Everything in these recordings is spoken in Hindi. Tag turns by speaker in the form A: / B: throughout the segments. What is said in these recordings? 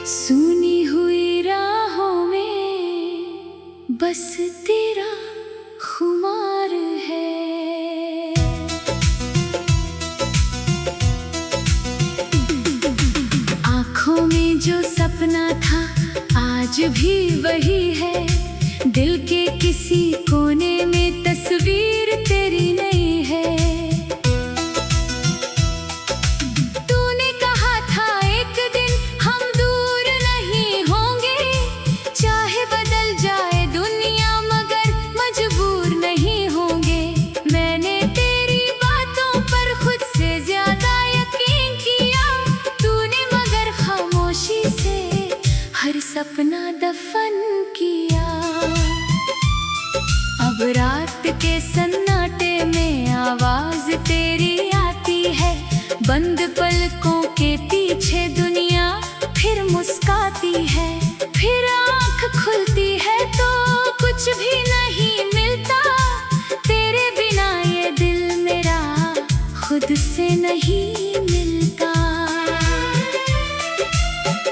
A: सुनी हुई राहों में बस तेरा खुमार है। आँखों में जो सपना था आज भी वही है। दिल के किसी कोने में तस्वीर तेरी नहीं है। तूने कहा था एक दिन हम दूर नहीं होंगे, चाहे बदल जाए दुनिया मगर मजबूर नहीं होंगे। मैंने तेरी बातों पर खुद से ज्यादा यकीन किया, तूने मगर खामोशी से हर सपना दफन किया। अब रात के सन्नाटे में आवाज तेरी आती है। बंद पलकों के पीछे दुनिया फिर मुस्काती है। फिर आँख खुलती है तो कुछ भी नहीं मिलता। तेरे बिना ये दिल मेरा खुद से नहीं मिलता।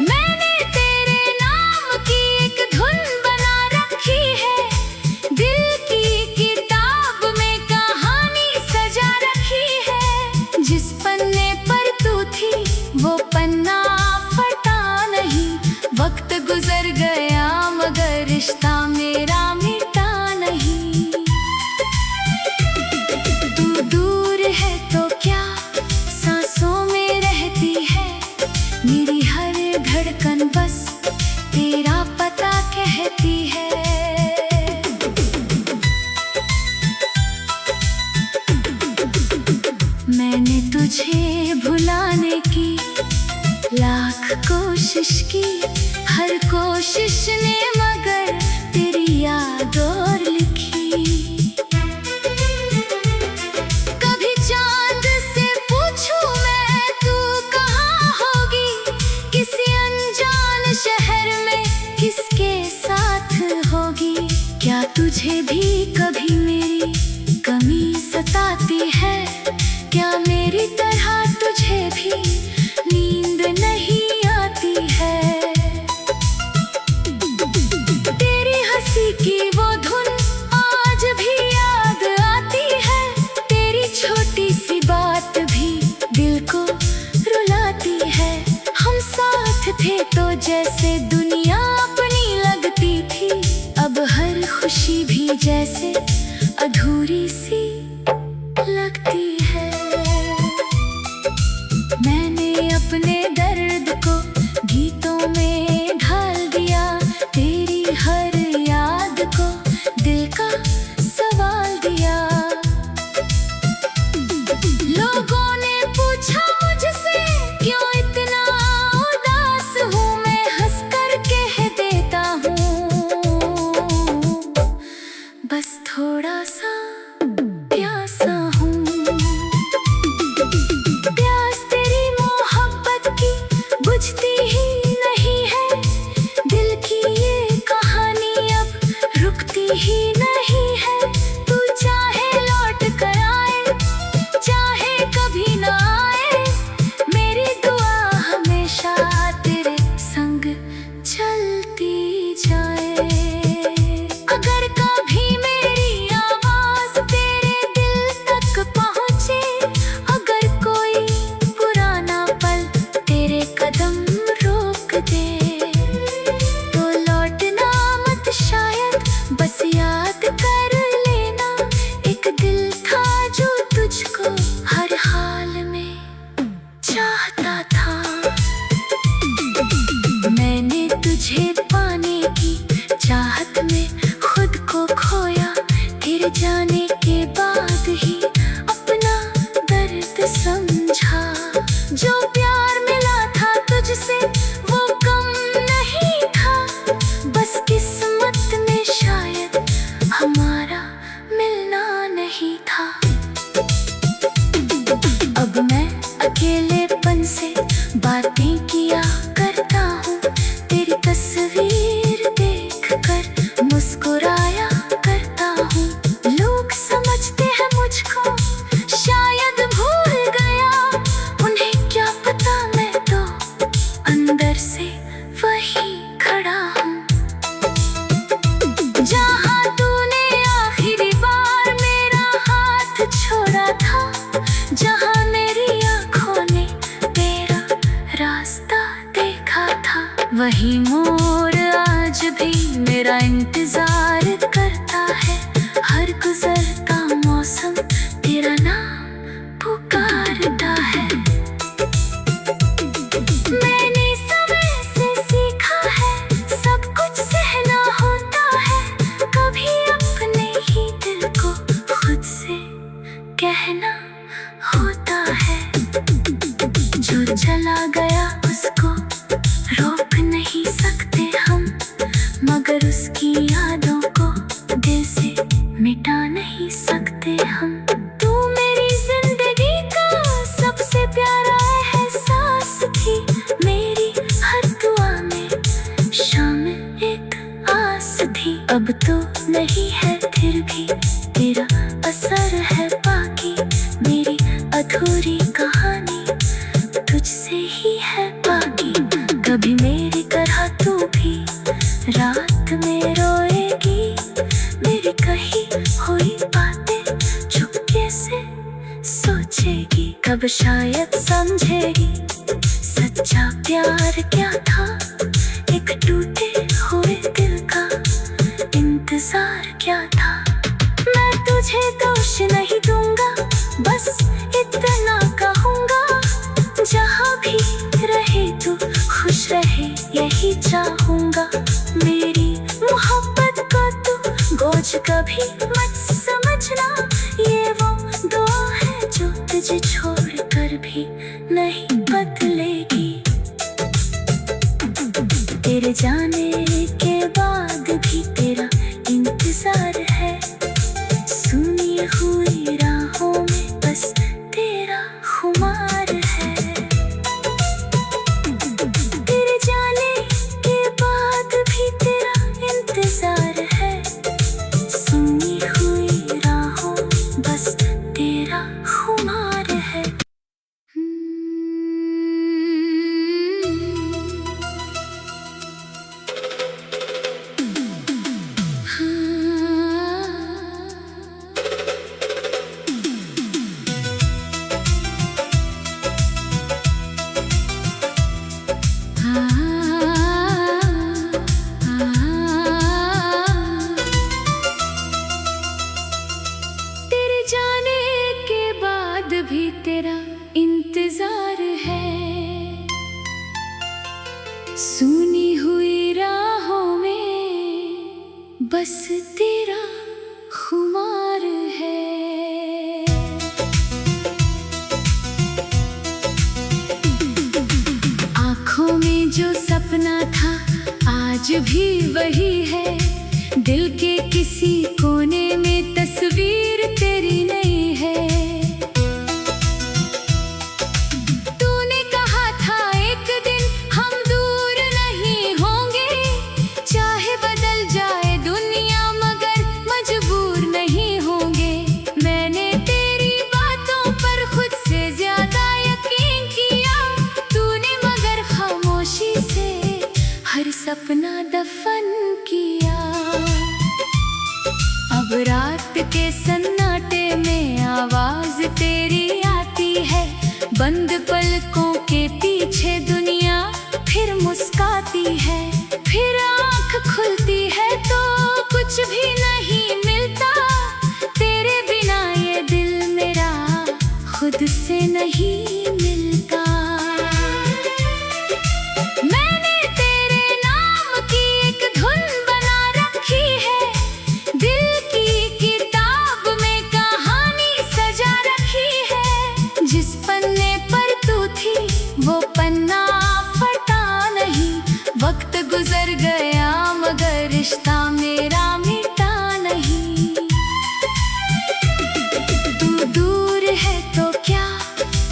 A: मैंने तेरे नाम की एक धुन बना रखी है। दिल की किताब में कहानी सजा रखी है। जिस पन्ने पर तू थी वो पन्ना फटा नहीं। वक्त गुजर गया मगर रिश्ता मेरा मिटा नहीं। तू दूर है तो क्या सांसों में रहती है। मेरी हर धड़कन बस तेरा पता कहती है। मैंने तुझे भुलाने की लाख कोशिश की, हर कोशिश ने मगर तेरी याद और लिखी। कभी चांद से पूछूं मैं तू कहाँ होगी, किसी अनजान शहर में किसके साथ होगी। क्या तुझे भी कभी मेरी कमी सताती है। क्या मेरी तरह तुझे भी नींद नहीं आती है। तेरी हंसी की वो धुन आज भी याद आती है। तेरी छोटी सी बात भी दिल को रुलाती है। हम साथ थे तो जैसे दुनिया अपनी लगती थी। अब हर खुशी भी जैसे अधूरी सी लगती है। मैंने अपने दर्द को गीतों में ढाल दिया। तेरी हर याद को दिल का सवाल दिया। लोगों ने पूछा मुझसे क्यों इतना उदास हूँ, मैं हंस कर कह देता हूँ बस थोड़ा सा प्यासा हूँ। प्यास तेरी मोहब्बत की बुझती ही नहीं है। दिल की ये कहानी अब रुकती ही नहीं है। तू चाहे लौट कर आए चाहे कभी ना आए, मेरी दुआ हमेशा तेरे संग चलती जाए। अगर कभी मेरी आवाज तेरे दिल तक पहुँचे, अगर कोई पुराना पल तेरे कदम रोक दे, तो लौटना मत शायद बस याद कर लेना। एक दिल था जो तुझको हर हाल में चाहता था। मैंने तुझे पाने की चाहत में खुद को खोया। गिर जाने के बाद ही अपना दर्द समझा। जो प्यार मिला था तुझसे वो कम नहीं था। बस किस्मत में शायद हमारा मिलना नहीं था। अब मैं अकेलेपन से बातें किया करता हूँ। तेरी तस्वीर देख कर मुस्कुराया करता हूँ। लोग समझते हैं मुझको शायद भूल गया, उन्हें क्या पता मैं तो अंदर से चला गया उसको रोक नहीं सकते हम, मगर उसकी यादों को दिल से मिटा नहीं सकते हम। तू मेरी जिंदगी का सबसे प्यारा एहसास थी, मेरी हर दुआ में शामिल एक आस थी। अब तो नहीं है फिर भी तेरा असर है बाकी, मेरी अधूरी कहानी तुझसे ही है बाकी। कभी मेरी तरह तू भी रात में रोएगी, मेरी कही हुई बातें चुपके से सोचेगी। कब शायद समझेगी सच्चा प्यार क्या था, एक टूटे हुए दिल का इंतजार क्या था। मैं तुझे दोष नहीं दूंगा, बस इतना कहूँगा, जहाँ भी रहे तू खुश रहे यही चाहूँगा। मेरी मोहब्बत को तू बोझ कभी मत समझना, ये वो दुआ है जो तुझे छोड़ कर भी नहीं बदलेगी। तेरे जाने के बाद भी तेरा इंतजार है, सुनी हुई राहों में बस तेरा खुमार है। तेरे जाने के बाद भी तेरा इंतजार है, सुनी हुई राहों में बस तेरा खुमार है। तेरे जाने के बाद भी तेरा इंतजार है, सुनी हुई राहों में बस तेरा खुमार है। आँखों में जो सपना था आज भी वही है, दिल के किसी कोने में तस्वीर तेरी नहीं है। तूने कहा था एक दिन हम दूर नहीं होंगे, चाहे बदल जाए दुनिया मगर मजबूर नहीं होंगे। मैंने तेरी बातों पर खुद से ज्यादा यकीन किया, तूने मगर खामोशी से हर सपना दफन किया। अब रात के सन्नाटे में आवाज तेरी आती है, बंद पलकों के पीछे दुनिया फिर मुस्काती है। फिर आँख खुलती है तो कुछ भी नहीं मिलता, तेरे बिना ये दिल मेरा खुद से नहीं मिलता। मैंने तेरे नाम की एक धुन बना रखी है, दिल की किताब में कहानी सजा रखी है। जिस पन्ने पर तू थी वो पन्ना फटा नहीं, वक्त गुजर गया मगर रिश्ता मेरा मिटा नहीं। तू दूर है तो क्या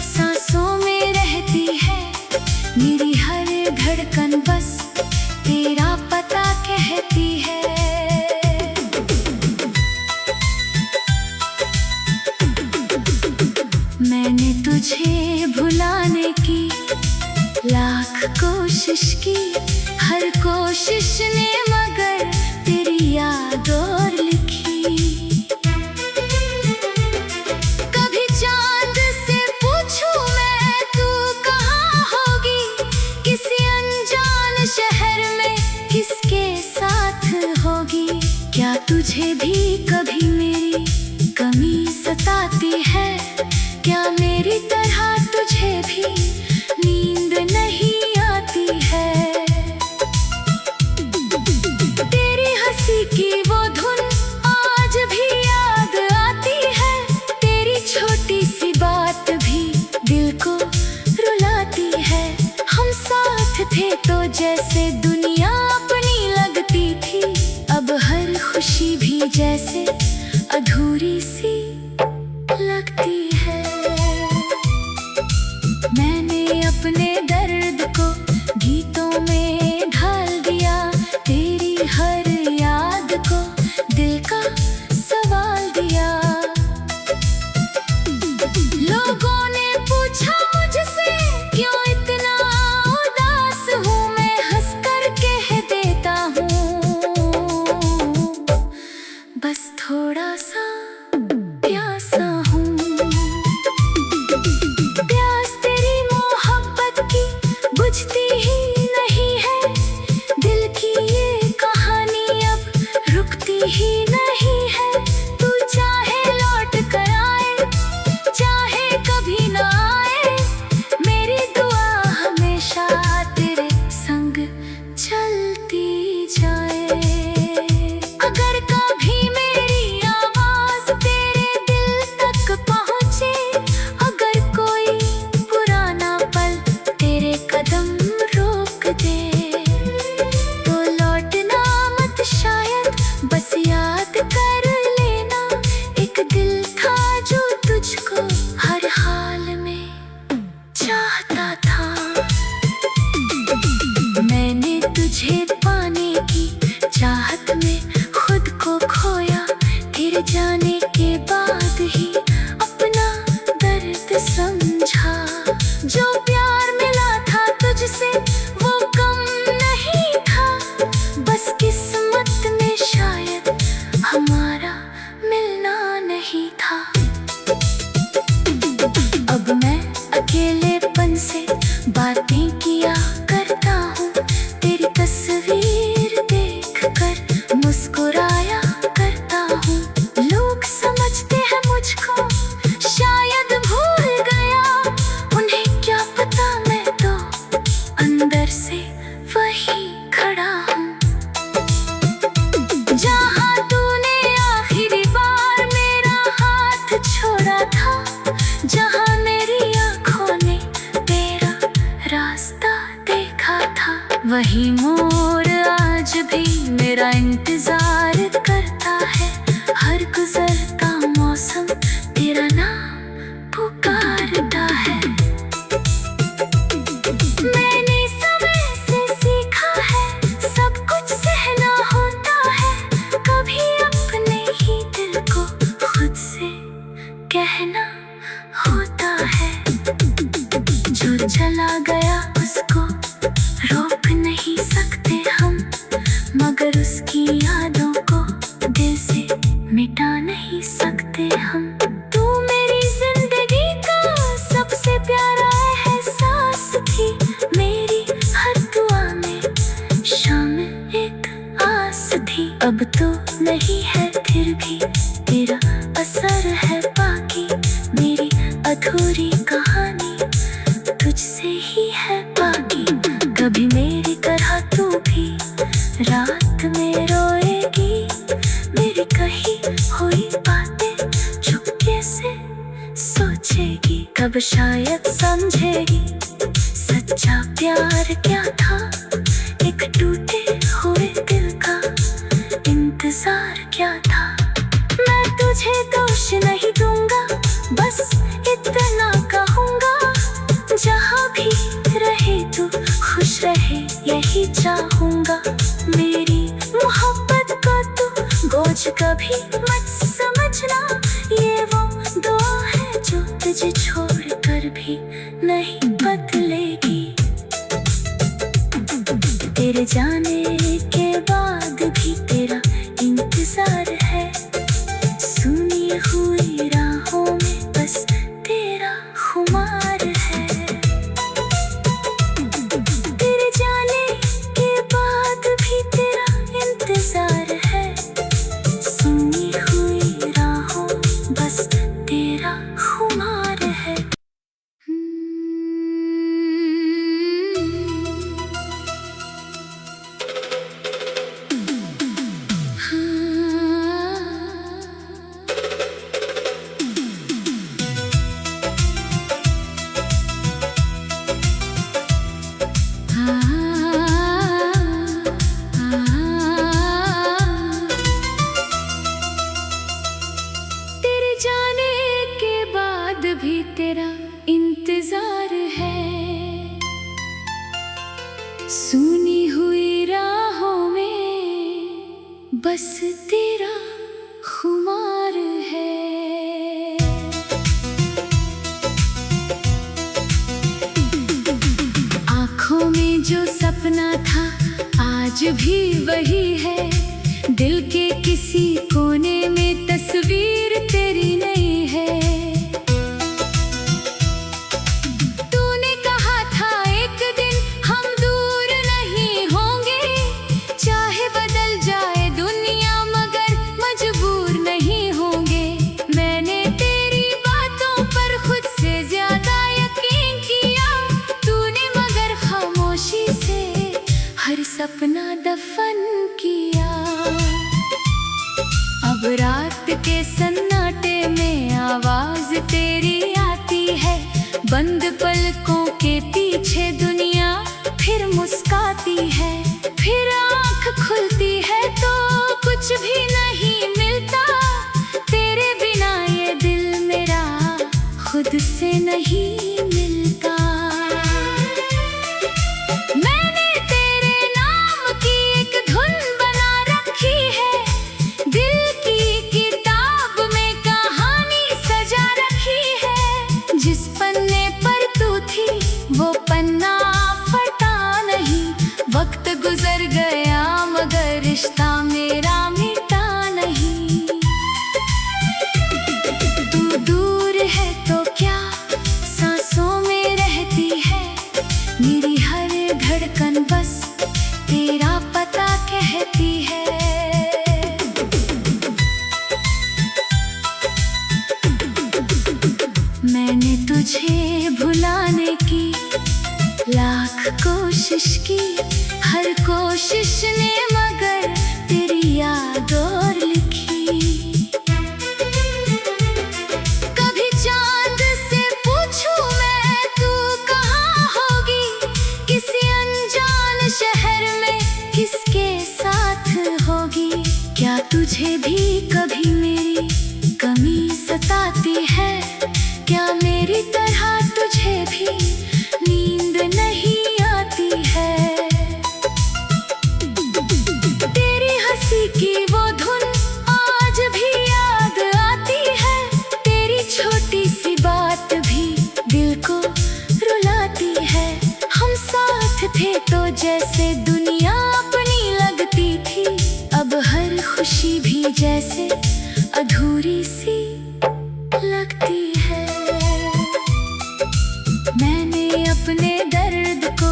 A: सांसों में रहती है, मेरी हर धड़कन बस तेरा पता कहती है। मैंने तुझे भुलाने की लाख कोशिश की, हर कोशिश ने मगर तेरी याद और लिखी। कभी चांद से पूछूं मैं तू कहाँ होगी, किसी अनजान शहर में किसके साथ होगी। क्या तुझे भी कभी मेरी कमी सताती है, क्या मेरी तरह तुझे भी नींद नहीं आती है। तेरी हंसी की वो धुन आज भी याद आती है, तेरी छोटी सी बात भी दिल को रुलाती है। वही मोर आज भी मेरा इंतजार करता है। हर गुजरता मौसम तेरा नाम पुकारता है। मैंने समय से सीखा है सब कुछ सहना होता है। कभी अपने ही दिल को खुद से कहना होता है। जो चला गया उसको रोक नहीं सकते हम, मगर उसकी यादों को दिल से मिटा नहीं सकते हम। तू मेरी जिंदगी का सबसे प्यारा एहसास थी। मेरी हर दुआ में शामिल एक आस थी। अब तो नहीं है फिर भी तेरा असर है बाकी। मेरी अधूरी कहानी तुझसे ही है बाकी। कभी मेरी तरह तू भी रात में रोएगी। मेरी कही हुई बातें चुपके से सोचेगी। कब शायद समझेगी सच्चा प्यार क्या था। एक टूटे हुए दिल का इंतजार क्या था। मैं तुझे दोष नहीं दूंगा, बस इतना कहूँगा। जहाँ भी रहे तू खुश रहे यही चाहूँगा। मेरी मोहब्बत को तू बोझ कभी मत समझना। ये वो दुआ है जो तुझे छोड़ कर भी नहीं बदलेगी। तेरे जाने के बाद भी तेरा इंतजार है। सुनी हुई राहों में बस तेरा खुमार है। तेरे जाने के बाद भी तेरा इंतजार है। सुनी हुई राहों में बस तेरा खुमार है। तेरे जाने के बाद भी तेरा इंतजार है। सुनी हुई राहों में बस तेरा खुमार है। आँखों में जो सपना था आज भी वही है। दिल के किसी कोने में तस्वीर तेरी नहीं है। तूने कहा था एक दिन हम दूर नहीं होंगे। चाहे बदल जाए दुनिया मगर मजबूर नहीं होंगे। मैंने तेरी बातों पर खुद से ज्यादा यकीन किया। तूने मगर खामोशी से हर सपना दफन किया। अब रात के सन्नाटे में आवाज तेरी आती है। बंद पलकों के पीछे दुनिया फिर मुस्काती है। फिर आँख खुलती है तो कुछ भी नहीं मिलता। तेरे बिना ये दिल मेरा खुद से नहीं मिलता। मैंने तेरे नाम की एक धुन बना रखी है। दिल की किताब में कहानी सजा रखी है। जिस पन्ने पर तू थी वो पन्ना फटा नहीं। वक्त गुजर गया मगर रिश्ता मेरा मिटा नहीं। तू दूर है तो क्या सांसों में रहती है। मेरी हर धड़कन बस तेरा पता कहती है। मैंने तुझे भुलाने की लाख कोशिश की। हर कोशिश ने मगर तेरी याद और लिखी। कभी चांद से पूछूं मैं तू कहाँ होगी। किसी अनजान शहर तुझे भी कभी मेरी कमी सताती है क्या? मेरी तरह तुझे भी नींद नहीं आती है? तेरी हंसी की वो धुन आज भी याद आती है। तेरी छोटी सी बात भी दिल को रुलाती है। हम साथ थे तो जैसे दुनिया अपनी लगती थी। अब हर खुशी भी जैसे अधूरी सी लगती है। मैंने अपने दर्द को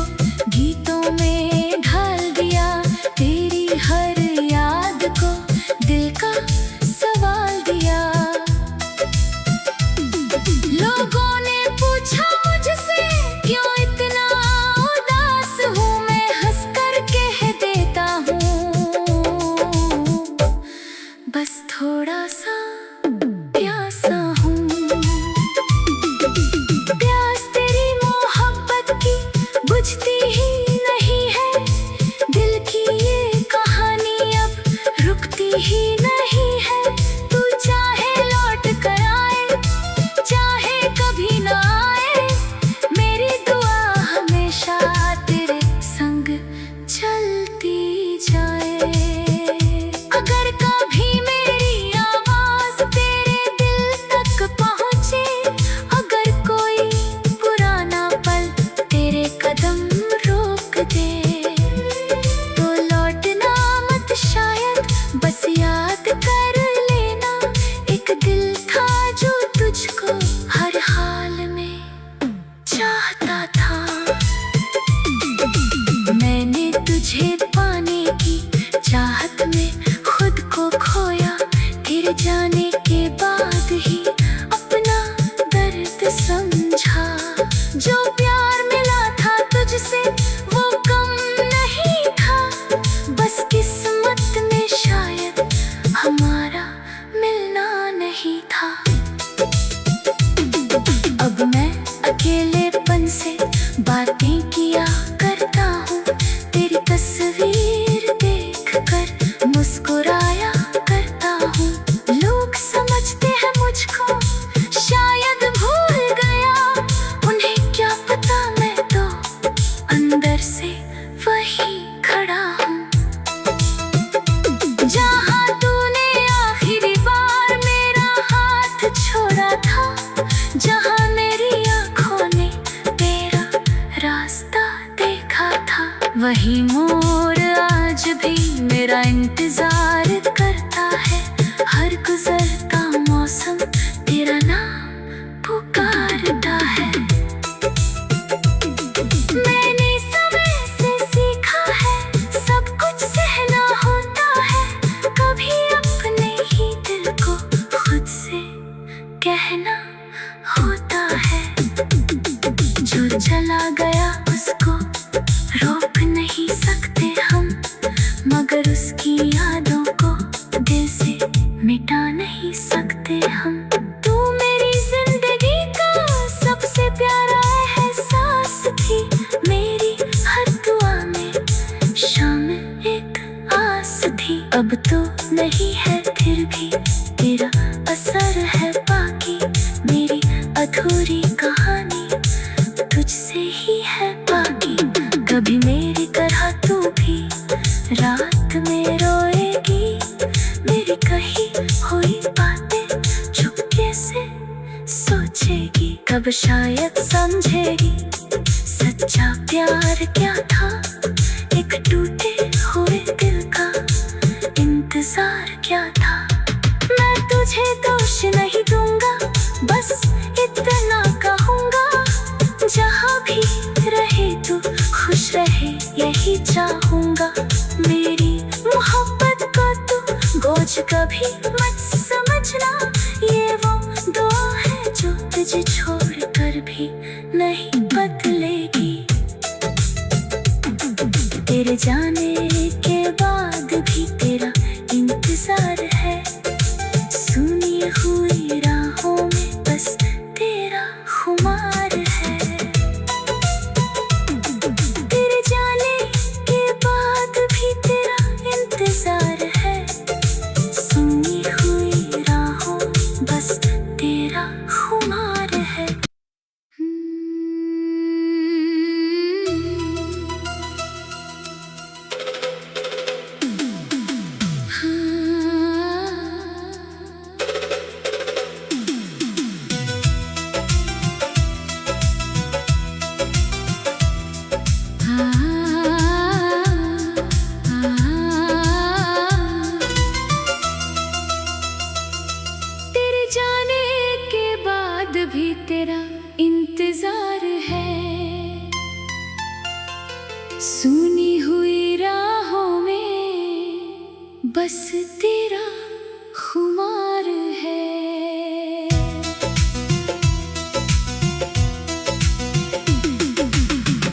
A: गीतों में ढाल दिया। तेरी हर याद को दिल का सवाल दिया। लोगों ने पूछा मुझसे क्यों इतना उदास हूँ। मैं हंस कर कह देता हूँ बस थोड़ा सा प्यासा हूँ। प्यास तेरी मोहब्बत की बुझती ही नहीं है। दिल की ये कहानी अब रुकती ही नहीं है। तू चाहे लौट कर आए चाहे कभी ना आए। मेरी दुआ हमेशा तेरे संग चलती जाए। अगर कभी मेरी आवाज तेरे दिल तक पहुँचे, अगर कोई पुराना पल तेरे कदम रोक दे, तो लौटना मत शायद बस याद कर लेना। एक दिल था जो तुझको हर हाल में चाहता था। मैंने तुझे पाने की चाहत में खुद को खोया। गिर जाने के बाद ही अपना दर्द समझा। जो प्यार मिला था तुझसे वो कम नहीं था। बस किस्मत में शायद हमारा मिलना नहीं था। अब मैं अकेलेपन से बातें किया करता हूँ। तेरी तस्वीर देख कर मुस्कुराया करता हूँ। लोग समझते हैं मुझको शायद भूल गया। उन्हें क्या पता मैं तो अंदर से वही खड़ा हूँ। जहाँ तूने आखिरी बार मेरा हाथ छोड़ा था, जहाँ मेरी आँखों ने तेरा रास्ता देखा था, वही मोड़ आज भी मेरा इंतजार करता है। हर गुजरता मौसम तेरा नाम पुकारता है। मैंने समय से सीखा है सब कुछ सहना होता है। कभी अपने ही दिल को खुद से कहना होता है। जो चला गया उसको रोक नहीं सकते हम, मगर उसकी यादों को दिल से मिटा नहीं सकते हम। तू मेरी जिंदगी का सबसे प्यारा एहसास थी। मेरी हर दुआ में शामिल एक आस थी। अब तो नहीं है फिर भी तेरा असर है बाकी। मेरी अधूरी कहानी तुझसे ही है बाकी। कभी मेरी तरह तू भी रात में रोएगी। मेरी कही हुई बातें चुपके से सोचेगी। कब शायद समझेगी सच्चा प्यार क्या था। एक टूटे हुए दिल का इंतजार क्या था। मैं तुझे दोष नहीं दूंगा, बस इतना कहूँगा। जहाँ भी रहे तू खुश रहे यही चाहूँगा। मेरी मोहब्बत को तू बोझ कभी मत समझना। ये वो दुआ है जो तुझे छोड़ कर भी नहीं बदलेगी। तेरे जाने के बाद भी तेरा इंतजार है। सुनी हुई राहों में बस तेरा खुमार है। तेरे जाने के बाद भी तेरा इंतजार है। सुनी हुई राहों में बस तेरा खुमार है।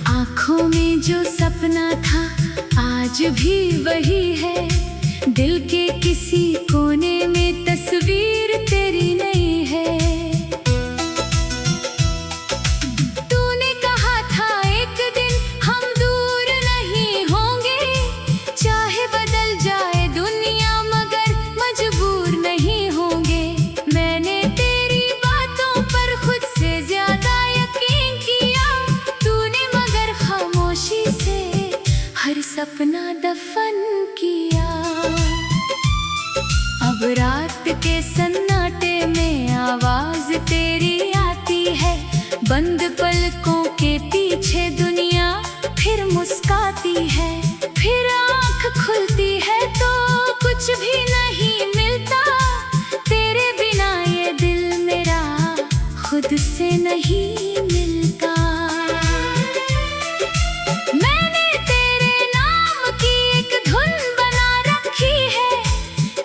A: आँखों में जो सपना था आज भी वही है, दिल के किसी कोने में तस्वीर तेरी नहीं है। तूने कहा था एक दिन हम दूर नहीं होंगे, चाहे बदल जाए दुनिया मगर मजबूर नहीं होंगे। मैंने तेरी बातों पर खुद से ज्यादा यकीन किया, तूने मगर खामोशी से हर सपना दफन किया। अब रात के सन्नाटे में आवाज तेरी आती है, बंद पलकों के पीछे दुनिया फिर मुस्काती है। फिर आँख खुलती है तो कुछ भी नहीं मिलता, तेरे बिना ये दिल मेरा खुद से नहीं मिलता। मैंने तेरे नाम की एक धुन बना रखी है,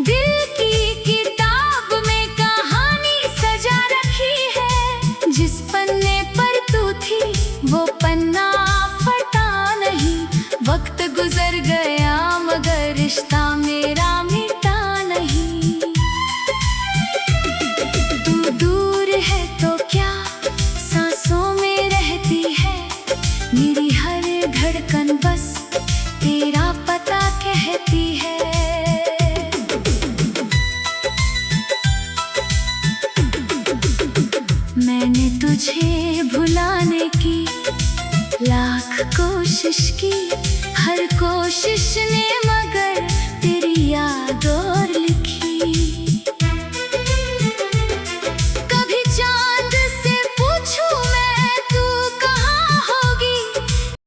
A: दिल की किताब में कहानी सजा रखी है। जिस पन्ने पर तू थी वो पन्ना फटा नहीं, वक्त गुजर गया मगर रिश्ता मेरा मिटा नहीं। तू दूर है तो क्या सांसों में रहती है, मेरी हर धड़कन बस तेरा पता कहती है। मैंने तुझे भुलाने की लाख कोशिश की, हर कोशिश ने